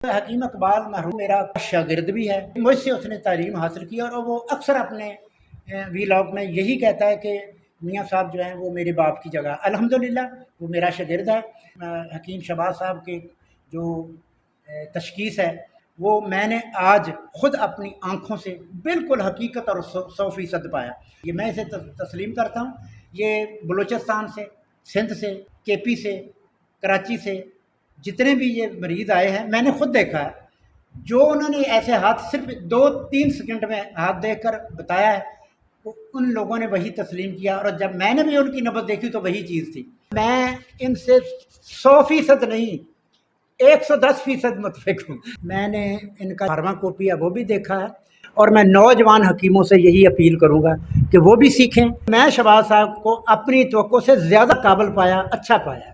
حکیم اقبال مرحوم میرا شاگرد بھی ہے، مجھ سے اس نے تعلیم حاصل کی اور وہ اکثر اپنے ویلاگ میں یہی کہتا ہے کہ میاں صاحب جو ہیں وہ میرے باپ کی جگہ۔ الحمدللہ وہ میرا شاگرد ہے۔ حکیم شہباز صاحب کی جو تشخیص ہے وہ میں نے آج خود اپنی آنکھوں سے بالکل حقیقت اور 100% پایا۔ یہ میں اسے تسلیم کرتا ہوں۔ یہ بلوچستان سے، سندھ سے، کے پی سے، کراچی سے جتنے بھی یہ مریض آئے ہیں میں نے خود دیکھا ہے، جو انہوں نے ایسے ہاتھ صرف 2-3 سیکنڈ میں ہاتھ دیکھ کر بتایا ہے ان لوگوں نے وہی تسلیم کیا، اور جب میں نے بھی ان کی نبض دیکھی تو وہی چیز تھی۔ میں ان سے 100% نہیں 110% متفق ہوں۔ میں نے ان کا فارما کوپی ہے وہ بھی دیکھا ہے، اور میں نوجوان حکیموں سے یہی اپیل کروں گا کہ وہ بھی سیکھیں۔ میں شہباز صاحب کو اپنی توقع سے زیادہ قابل پایا، اچھا پایا۔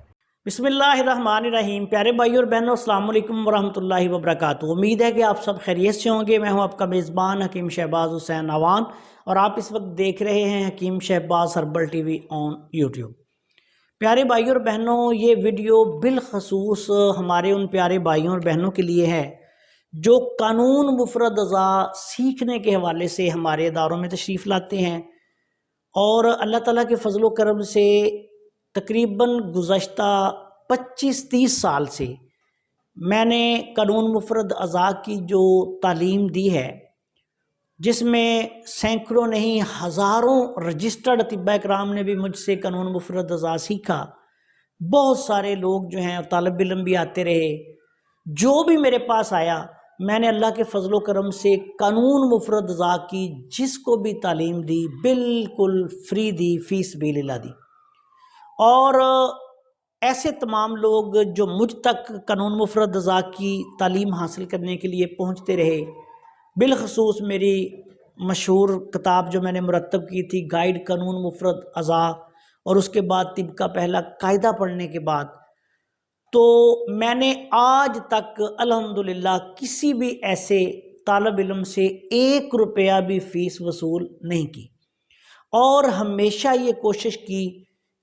بسم اللہ الرحمن الرحیم۔ پیارے بھائی اور بہنوں، السلام علیکم ورحمۃ اللہ وبرکاتہ۔ امید ہے کہ آپ سب خیریت سے ہوں گے۔ میں ہوں آپ کا میزبان حکیم شہباز حسین اعوان، اور آپ اس وقت دیکھ رہے ہیں Hakim Shahbaz herbal TV on YouTube. پیارے بھائی اور بہنوں، یہ ویڈیو بالخصوص ہمارے ان پیارے بھائیوں اور بہنوں کے لیے ہے جو قانون مفرد اعضاء سیکھنے کے حوالے سے ہمارے اداروں میں تشریف لاتے ہیں، اور اللہ تعالیٰ کے فضل و کرم سے تقریباً گزشتہ 25-30 سال سے میں نے قانون مفرد اعضاء کی جو تعلیم دی ہے، جس میں سینکڑوں نہیں ہزاروں رجسٹرڈ اطباء اکرام نے بھی مجھ سے قانون مفرد اعضاء سیکھا۔ بہت سارے لوگ جو ہیں طالب علم بھی آتے رہے، جو بھی میرے پاس آیا میں نے اللہ کے فضل و کرم سے قانون مفرد اعضاء کی جس کو بھی تعلیم دی بالکل فری دی، فی سبیل اللہ دی۔ اور ایسے تمام لوگ جو مجھ تک قانون مفرد اعضاء کی تعلیم حاصل کرنے کے لیے پہنچتے رہے، بالخصوص میری مشہور کتاب جو میں نے مرتب کی تھی گائیڈ قانون مفرد اعضاء، اور اس کے بعد طب کا پہلا قاعدہ پڑھنے کے بعد، تو میں نے آج تک الحمدللہ کسی بھی ایسے طالب علم سے 1 روپیہ بھی فیس وصول نہیں کی، اور ہمیشہ یہ کوشش کی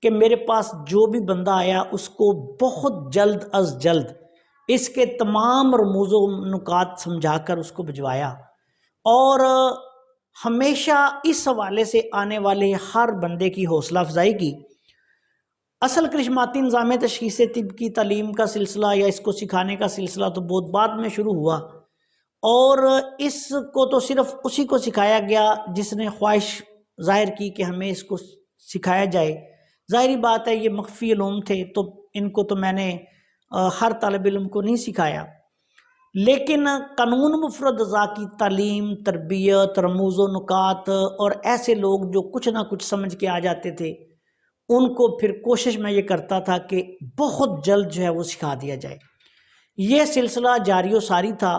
کہ میرے پاس جو بھی بندہ آیا اس کو بہت جلد از جلد اس کے تمام رموز و نکات سمجھا کر اس کو بھجوایا، اور ہمیشہ اس حوالے سے آنے والے ہر بندے کی حوصلہ افزائی کی۔ اصل کرشماتی نظام تشخیص طب کی تعلیم کا سلسلہ یا اس کو سکھانے کا سلسلہ تو بہت بعد میں شروع ہوا، اور اس کو تو صرف اسی کو سکھایا گیا جس نے خواہش ظاہر کی کہ ہمیں اس کو سکھایا جائے۔ ظاہری بات ہے یہ مخفی علوم تھے تو ان کو تو میں نے ہر طالب علم کو نہیں سکھایا، لیکن قانون مفرد اعضاء کی تعلیم، تربیت، رموز و نکات، اور ایسے لوگ جو کچھ نہ کچھ سمجھ کے آ جاتے تھے ان کو پھر کوشش میں یہ کرتا تھا کہ بہت جلد جو ہے وہ سکھا دیا جائے۔ یہ سلسلہ جاری و ساری تھا،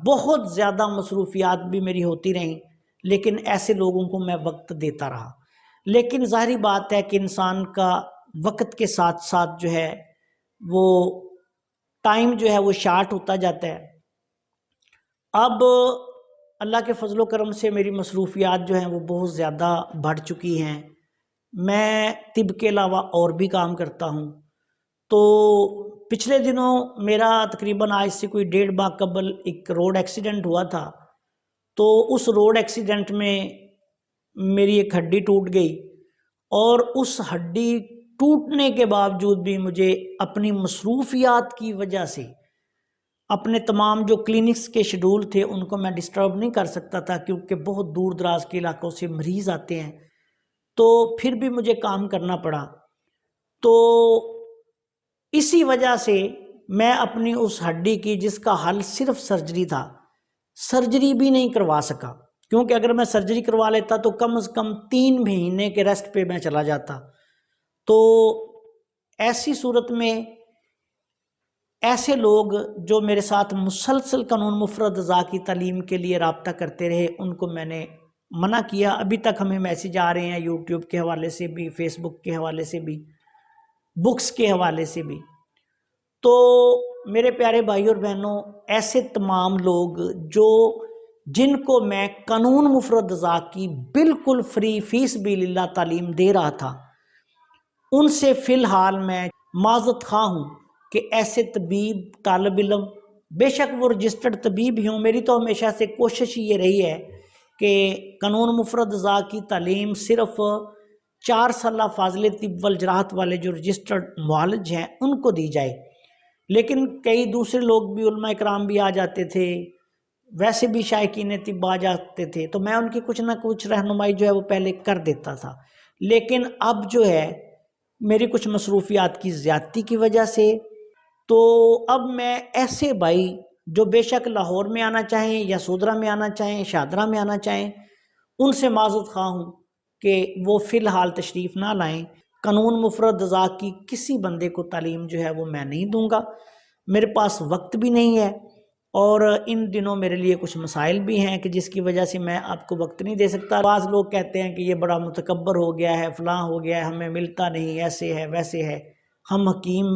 بہت زیادہ مصروفیات بھی میری ہوتی رہیں، لیکن ایسے لوگوں کو میں وقت دیتا رہا۔ لیکن ظاہری بات ہے کہ انسان کا وقت کے ساتھ ساتھ جو ہے وہ ٹائم جو ہے وہ شارٹ ہوتا جاتا ہے۔ اب اللہ کے فضل و کرم سے میری مصروفیات جو ہیں وہ بہت زیادہ بڑھ چکی ہیں۔ میں طب کے علاوہ اور بھی کام کرتا ہوں، تو پچھلے دنوں میرا تقریباً آج سے کوئی 1.5 ماہ قبل ایک روڈ ایکسیڈنٹ ہوا تھا، تو اس روڈ ایکسیڈنٹ میں میری ایک ہڈی ٹوٹ گئی، اور اس ہڈی ٹوٹنے کے باوجود بھی مجھے اپنی مصروفیات کی وجہ سے اپنے تمام جو کلینکس کے شیڈول تھے ان کو میں ڈسٹرب نہیں کر سکتا تھا، کیونکہ بہت دور دراز کے علاقوں سے مریض آتے ہیں، تو پھر بھی مجھے کام کرنا پڑا۔ تو اسی وجہ سے میں اپنی اس ہڈی کی جس کا حل صرف سرجری تھا، سرجری بھی نہیں کروا سکا، کیونکہ اگر میں سرجری کروا لیتا تو کم از کم 3 مہینے کے ریسٹ پہ میں چلا جاتا۔ تو ایسی صورت میں ایسے لوگ جو میرے ساتھ مسلسل قانون مفرد اعضاء کی تعلیم کے لیے رابطہ کرتے رہے ان کو میں نے منع کیا۔ ابھی تک ہمیں میسیج آ رہے ہیں یوٹیوب کے حوالے سے بھی، فیس بک کے حوالے سے بھی، بکس کے حوالے سے بھی۔ تو میرے پیارے بھائی اور بہنوں، ایسے تمام لوگ جن کو میں قانون مفرد اعضاء کی بالکل فری فی سبیل اللہ تعلیم دے رہا تھا، ان سے فی الحال میں معذرت خواہ ہوں کہ ایسے طبیب، طالب علم بے شک وہ رجسٹرڈ طبیب ہی ہوں، میری تو ہمیشہ سے کوشش یہ رہی ہے کہ قانون مفرد ضا کی تعلیم صرف 4 سالہ فاضل طب والجراحت والے جو رجسٹرڈ معالج ہیں ان کو دی جائے، لیکن کئی دوسرے لوگ بھی، علماء اکرام بھی آ جاتے تھے، ویسے بھی شائقین طب آ جاتے تھے، تو میں ان کی کچھ نہ کچھ رہنمائی جو ہے وہ پہلے کر دیتا تھا. لیکن اب جو ہے میری کچھ مصروفیات کی زیادتی کی وجہ سے، تو اب میں ایسے بھائی جو بے شک لاہور میں آنا چاہیں یا سودرا میں آنا چاہیں، شادرہ میں آنا چاہیں، ان سے معذرت خواہ ہوں کہ وہ فی الحال تشریف نہ لائیں. قانون مفرد ضا کی کسی بندے کو تعلیم جو ہے وہ میں نہیں دوں گا، میرے پاس وقت بھی نہیں ہے، اور ان دنوں میرے لیے کچھ مسائل بھی ہیں کہ جس کی وجہ سے میں آپ کو وقت نہیں دے سکتا. بعض لوگ کہتے ہیں کہ یہ بڑا متکبر ہو گیا ہے، فلاں ہو گیا ہے، ہمیں ملتا نہیں، ایسے ہے ویسے ہے. ہم حکیم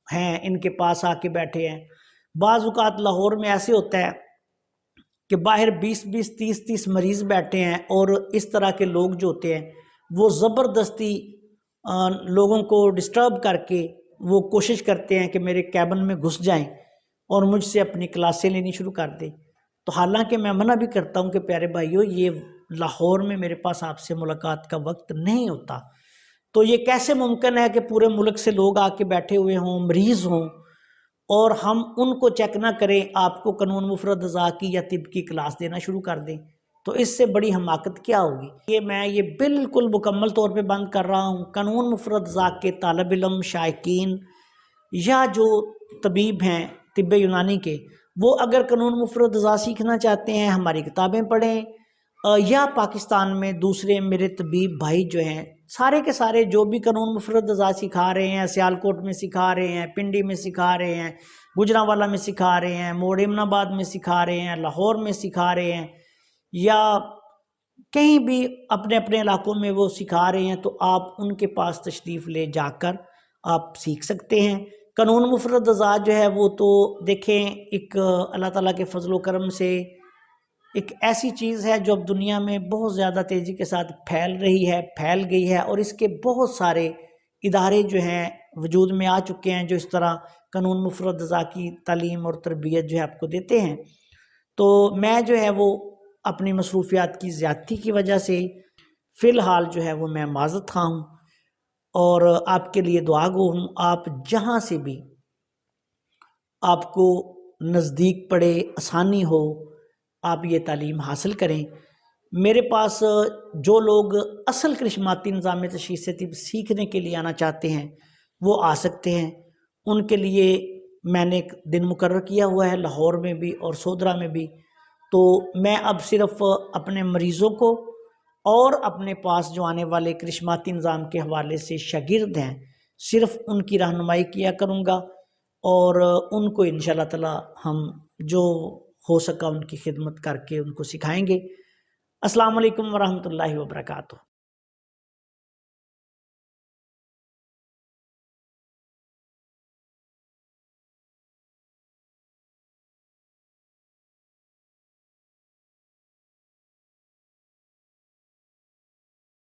ہیں، ان کے پاس آ کے بیٹھے ہیں. بعض اوقات لاہور میں ایسے ہوتا ہے کہ باہر 20 30 مریض بیٹھے ہیں، اور اس طرح کے لوگ جو ہوتے ہیں وہ زبردستی لوگوں کو ڈسٹرب کر کے وہ کوشش کرتے ہیں کہ میرے کیبن میں گھس جائیں اور مجھ سے اپنی کلاسیں لینی شروع کر دیں. تو حالانکہ میں منع بھی کرتا ہوں کہ پیارے بھائیو، یہ لاہور میں میرے پاس آپ سے ملاقات کا وقت نہیں ہوتا. تو یہ کیسے ممکن ہے کہ پورے ملک سے لوگ آ کے بیٹھے ہوئے ہوں، مریض ہوں، اور ہم ان کو چیک نہ کریں، آپ کو قانون مفرد ضا کی یا طب کی کلاس دینا شروع کر دیں؟ تو اس سے بڑی حماقت کیا ہوگی؟ میں یہ بالکل مکمل طور پہ بند کر رہا ہوں. قانون مفرد ضا کے طالب علم، شائقین یا جو طبیب ہیں طب یونانی کے، وہ اگر قانون مفرد ضا سیکھنا چاہتے ہیں، ہماری کتابیں پڑھیں، یا پاکستان میں دوسرے میرے طبیب بھائی جو ہیں سارے کے سارے جو بھی قانون مفرد ضا سکھا رہے ہیں، سیالکوٹ میں سکھا رہے ہیں، پنڈی میں سکھا رہے ہیں، گجرانوالہ میں سکھا رہے ہیں، موڑ امن آباد میں سکھا رہے ہیں، لاہور میں سکھا رہے ہیں، یا کہیں بھی اپنے اپنے علاقوں میں وہ سکھا رہے ہیں، تو آپ ان کے پاس تشریف لے جا کر آپ سیکھ سکتے ہیں. قانون مفرد ضا جو ہے وہ تو دیکھیں ایک اللہ تعالیٰ کے فضل و کرم سے ایک ایسی چیز ہے جو اب دنیا میں بہت زیادہ تیزی کے ساتھ پھیل رہی ہے، پھیل گئی ہے، اور اس کے بہت سارے ادارے جو ہیں وجود میں آ چکے ہیں جو اس طرح قانون مفرد ضا کی تعلیم اور تربیت جو ہے آپ کو دیتے ہیں. تو میں جو ہے وہ اپنی مصروفیات کی زیادتی کی وجہ سے فی الحال جو ہے وہ میں معذرت خواہ ہوں، اور آپ کے لیے دعا گو ہوں. آپ جہاں سے بھی آپ کو نزدیک پڑے، آسانی ہو، آپ یہ تعلیم حاصل کریں. میرے پاس جو لوگ اصل کرشماتی نظام تشخیص طب سیکھنے کے لیے آنا چاہتے ہیں وہ آ سکتے ہیں. ان کے لیے میں نے ایک دن مقرر کیا ہوا ہے لاہور میں بھی اور سودرا میں بھی. تو میں اب صرف اپنے مریضوں کو اور اپنے پاس جو آنے والے کرشماتی نظام کے حوالے سے شاگرد ہیں صرف ان کی رہنمائی کیا کروں گا، اور ان کو انشاءاللہ تعالی ہم جو ہو سکا ان کی خدمت کر کے ان کو سکھائیں گے. السلام علیکم ورحمۃ اللہ وبرکاتہ.